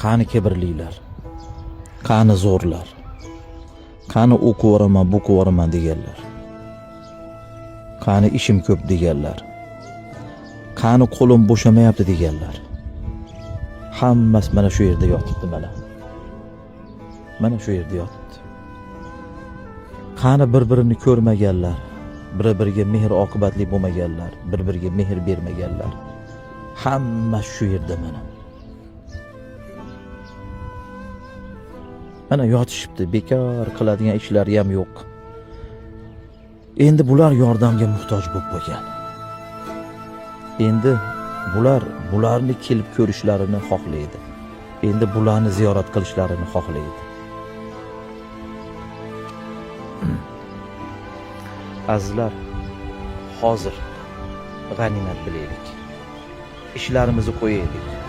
Qani kibrlilar, qani zo'rlar, qani o'qib o'raman, bo'qib o'raman deganlar, qani ishim ko'p deganlar, qani qo'lim bo'shamayapti deganlar. Hammasi mana shu yerda yotibdi mana. Mana shu yerda yotibdi. Qani bir-birini ko'rmaganlar, bir-biriga mehr oqibatli bo'lmaganlar, bir-biriga mehr bermaganlar. Hamma shu yerda mana. Mana yotishibdi, bekor qiladigan ishlari ham yo'q. Endi bular yordamga muhtoj bo'lib qolgan. Endi bularni kelib ko'rishlarini xohlaydi. Endi bularni ziyorat qilishlarini xohlaydi. Azizlar, hozir g'animat bilaylik. Ishlarimizni qo'yaylik.